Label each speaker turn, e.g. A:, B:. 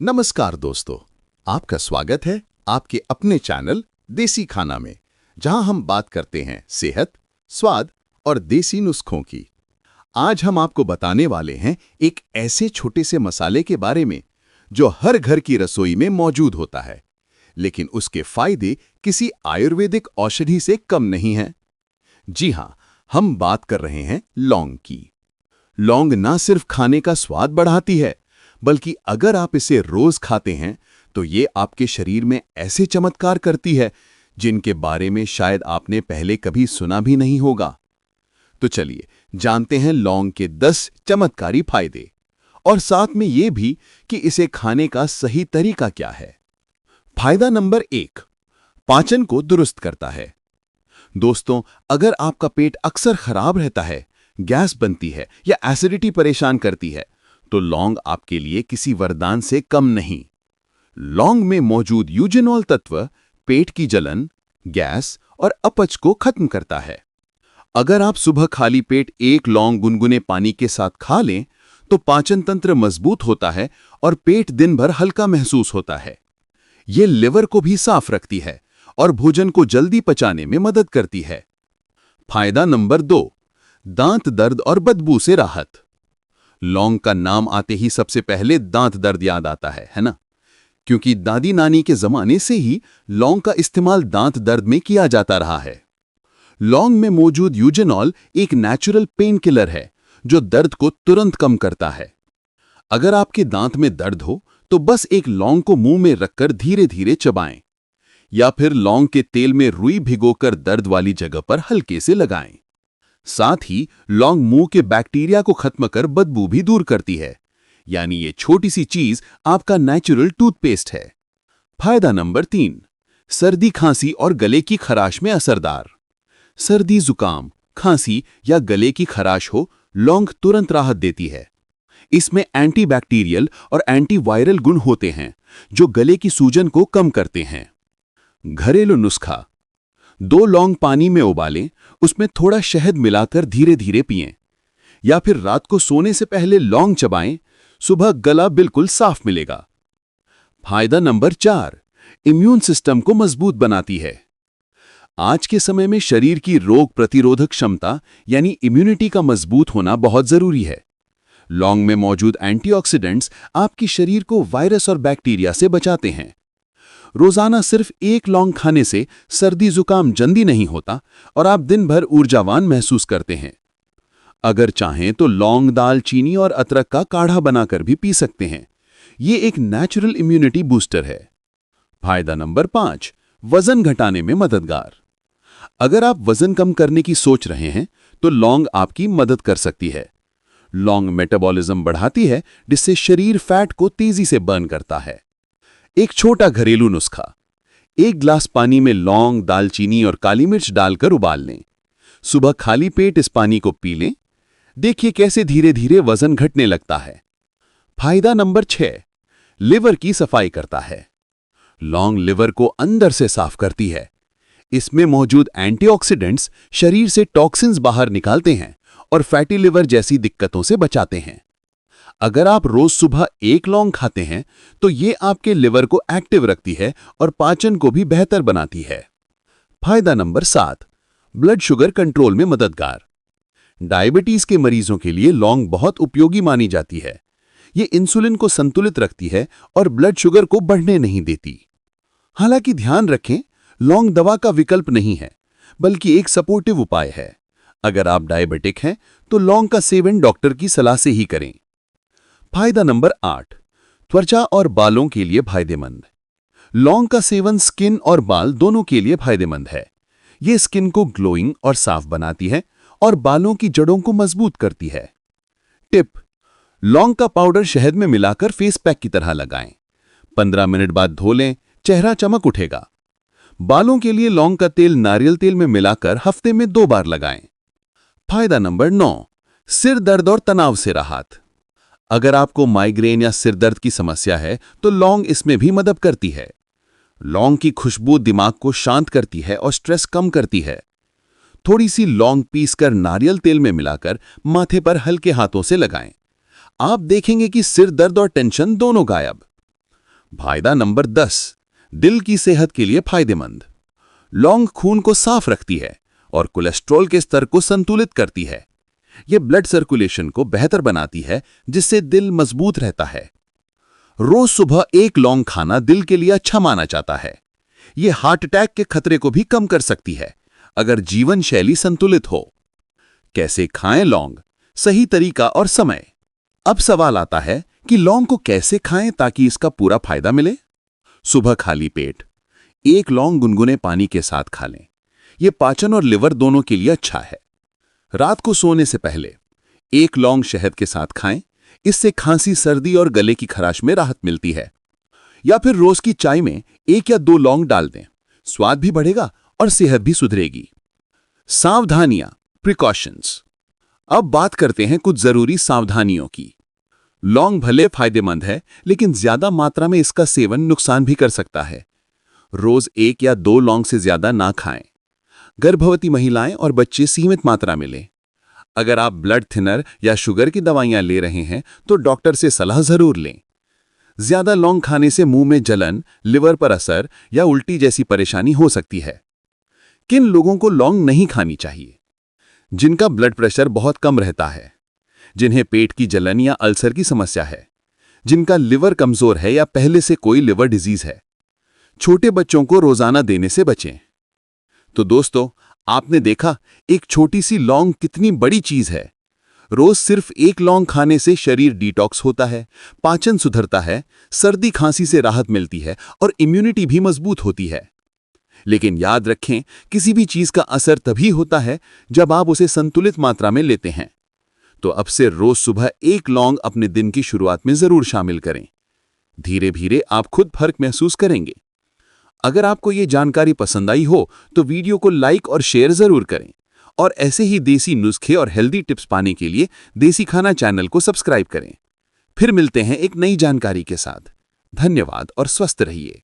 A: नमस्कार दोस्तों, आपका स्वागत है आपके अपने चैनल देसी खाना में, जहां हम बात करते हैं सेहत, स्वाद और देसी नुस्खों की। आज हम आपको बताने वाले हैं एक ऐसे छोटे से मसाले के बारे में जो हर घर की रसोई में मौजूद होता है, लेकिन उसके फायदे किसी आयुर्वेदिक औषधि से कम नहीं हैं। जी हां, हम बात कर रहे हैं लौंग की। लौंग ना सिर्फ खाने का स्वाद बढ़ाती है, बल्कि अगर आप इसे रोज खाते हैं तो ये आपके शरीर में ऐसे चमत्कार करती है जिनके बारे में शायद आपने पहले कभी सुना भी नहीं होगा। तो चलिए जानते हैं लौंग के 10 चमत्कारी फायदे, और साथ में ये भी कि इसे खाने का सही तरीका क्या है। फायदा नंबर 1, पाचन को दुरुस्त करता है। दोस्तों, अगर आपका पेट अक्सर खराब रहता है, गैस बनती है या एसिडिटी परेशान करती है, तो लौंग आपके लिए किसी वरदान से कम नहीं। लौंग में मौजूद यूजेनॉल तत्व पेट की जलन, गैस और अपच को खत्म करता है। अगर आप सुबह खाली पेट एक लौंग गुनगुने पानी के साथ खा लें, तो पाचन तंत्र मजबूत होता है और पेट दिन भर हल्का महसूस होता है। ये लिवर को भी साफ रखती है और भोजन को जल्दी पचाने में मदद करती है। फायदा नंबर 2, दांत दर्द और बदबू से राहत। लौंग का नाम आते ही सबसे पहले दांत दर्द याद आता है ना? क्योंकि दादी नानी के जमाने से ही लौंग का इस्तेमाल दांत दर्द में किया जाता रहा है। लौंग में मौजूद यूजेनॉल एक नेचुरल पेन किलर है जो दर्द को तुरंत कम करता है। अगर आपके दांत में दर्द हो तो बस एक लौंग को मुंह में रखकर धीरे धीरे चबाएं, या फिर लौंग के तेल में रुई भिगोकर दर्द वाली जगह पर हल्के से लगाएं। साथ ही लौंग मुंह के बैक्टीरिया को खत्म कर बदबू भी दूर करती है, यानी ये छोटी सी चीज आपका नेचुरल टूथपेस्ट है। फायदा नंबर 3, सर्दी, खांसी और गले की खराश में असरदार। सर्दी, जुकाम, खांसी या गले की खराश हो, लौंग तुरंत राहत देती है। इसमें एंटीबैक्टीरियल और एंटीवायरल गुण होते हैं जो गले की सूजन को कम करते हैं। घरेलू नुस्खा: 2 लौंग पानी में उबालें, उसमें थोड़ा शहद मिलाकर धीरे धीरे पिएं, या फिर रात को सोने से पहले लौंग चबाएं, सुबह गला बिल्कुल साफ मिलेगा। फायदा नंबर 4, इम्यून सिस्टम को मजबूत बनाती है। आज के समय में शरीर की रोग प्रतिरोधक क्षमता यानी इम्यूनिटी का मजबूत होना बहुत जरूरी है। लौंग में मौजूद एंटीऑक्सीडेंट्स आपकी शरीर को वायरस और बैक्टीरिया से बचाते हैं। रोजाना सिर्फ 1 लौंग खाने से सर्दी जुकाम जल्दी नहीं होता और आप दिन भर ऊर्जावान महसूस करते हैं। अगर चाहें तो लौंग, दालचीनी और अदरक का काढ़ा बनाकर भी पी सकते हैं। ये एक नेचुरल इम्यूनिटी बूस्टर है। फायदा नंबर 5, वजन घटाने में मददगार। अगर आप वजन कम करने की सोच रहे हैं तो लौंग आपकी मदद कर सकती है। लौंग मेटाबॉलिज्म बढ़ाती है, जिससे शरीर फैट को तेजी से बर्न करता है। एक छोटा घरेलू नुस्खा: 1 गिलास पानी में लौंग, दालचीनी और काली मिर्च डालकर उबाल लें। सुबह खाली पेट इस पानी को पी लें। देखिए कैसे धीरे धीरे वजन घटने लगता है। फायदा नंबर 6, लिवर की सफाई करता है। लौंग लिवर को अंदर से साफ करती है। इसमें मौजूद एंटीऑक्सीडेंट्स शरीर से टॉक्सिन्स बाहर निकालते हैं और फैटी लिवर जैसी दिक्कतों से बचाते हैं। अगर आप रोज सुबह 1 लौंग खाते हैं तो ये आपके लिवर को एक्टिव रखती है और पाचन को भी बेहतर बनाती है। फायदा नंबर 7, ब्लड शुगर कंट्रोल में मददगार। डायबिटीज के मरीजों के लिए लौंग बहुत उपयोगी मानी जाती है। ये इंसुलिन को संतुलित रखती है और ब्लड शुगर को बढ़ने नहीं देती। हालांकि ध्यान रखें, लौंग दवा का विकल्प नहीं है, बल्कि एक सपोर्टिव उपाय है। अगर आप डायबिटिक हैं तो लौंग का सेवन डॉक्टर की सलाह से ही करें। फायदा नंबर 8, त्वचा और बालों के लिए फायदेमंद। लौंग का सेवन स्किन और बाल दोनों के लिए फायदेमंद है। ये स्किन को ग्लोइंग और साफ बनाती है और बालों की जड़ों को मजबूत करती है। टिप: लौंग का पाउडर शहद में मिलाकर फेस पैक की तरह लगाएं। 15 मिनट बाद धो लें, चेहरा चमक उठेगा। बालों के लिए लौंग का तेल नारियल तेल में मिलाकर हफ्ते में 2 बार लगाएं। फायदा नंबर 9, सिर दर्द और तनाव से राहत। अगर आपको माइग्रेन या सिर दर्द की समस्या है तो लौंग इसमें भी मदद करती है। लौंग की खुशबू दिमाग को शांत करती है और स्ट्रेस कम करती है। थोड़ी सी लौंग पीसकर नारियल तेल में मिलाकर माथे पर हल्के हाथों से लगाएं। आप देखेंगे कि सिर दर्द और टेंशन दोनों गायब। फायदा नंबर 10, दिल की सेहत के लिए फायदेमंद। लौंग खून को साफ रखती है और कोलेस्ट्रॉल के स्तर को संतुलित करती है। यह ब्लड सर्कुलेशन को बेहतर बनाती है, जिससे दिल मजबूत रहता है। रोज सुबह एक लौंग खाना दिल के लिए अच्छा माना जाता है। यह हार्ट अटैक के खतरे को भी कम कर सकती है, अगर जीवन शैली संतुलित हो। कैसे खाएं लौंग, सही तरीका और समय। अब सवाल आता है कि लौंग को कैसे खाएं ताकि इसका पूरा फायदा मिले। सुबह खाली पेट एक लौंग गुनगुने पानी के साथ खा लें। यह पाचन और लिवर दोनों के लिए अच्छा है। रात को सोने से पहले एक लौंग शहद के साथ खाएं। इससे खांसी, सर्दी और गले की खराश में राहत मिलती है। या फिर रोज की चाय में 1 या 2 लौंग डाल दें। स्वाद भी बढ़ेगा और सेहत भी सुधरेगी। सावधानियां, प्रिकॉशंस। अब बात करते हैं कुछ जरूरी सावधानियों की। लौंग भले फायदेमंद है, लेकिन ज्यादा मात्रा में इसका सेवन नुकसान भी कर सकता है। रोज 1 या 2 लौंग से ज्यादा ना खाएं। गर्भवती महिलाएं और बच्चे सीमित मात्रा में लें। अगर आप ब्लड थिनर या शुगर की दवाइयां ले रहे हैं तो डॉक्टर से सलाह जरूर लें। ज्यादा लौंग खाने से मुंह में जलन, लिवर पर असर या उल्टी जैसी परेशानी हो सकती है। किन लोगों को लौंग नहीं खानी चाहिए? जिनका ब्लड प्रेशर बहुत कम रहता है, जिन्हें पेट की जलन या अल्सर की समस्या है, जिनका लिवर कमजोर है या पहले से कोई लिवर डिजीज है। छोटे बच्चों को रोजाना देने से बचें। तो दोस्तों, आपने देखा एक छोटी सी लौंग कितनी बड़ी चीज है। रोज सिर्फ 1 लौंग खाने से शरीर डिटॉक्स होता है, पाचन सुधरता है, सर्दी खांसी से राहत मिलती है और इम्यूनिटी भी मजबूत होती है। लेकिन याद रखें, किसी भी चीज का असर तभी होता है जब आप उसे संतुलित मात्रा में लेते हैं। तो अब से रोज सुबह 1 लौंग अपने दिन की शुरुआत में जरूर शामिल करें। धीरे धीरे आप खुद फर्क महसूस करेंगे। अगर आपको ये जानकारी पसंद आई हो तो वीडियो को लाइक और शेयर जरूर करें, और ऐसे ही देसी नुस्खे और हेल्दी टिप्स पाने के लिए देसी खाना चैनल को सब्सक्राइब करें। फिर मिलते हैं एक नई जानकारी के साथ। धन्यवाद और स्वस्थ रहिए।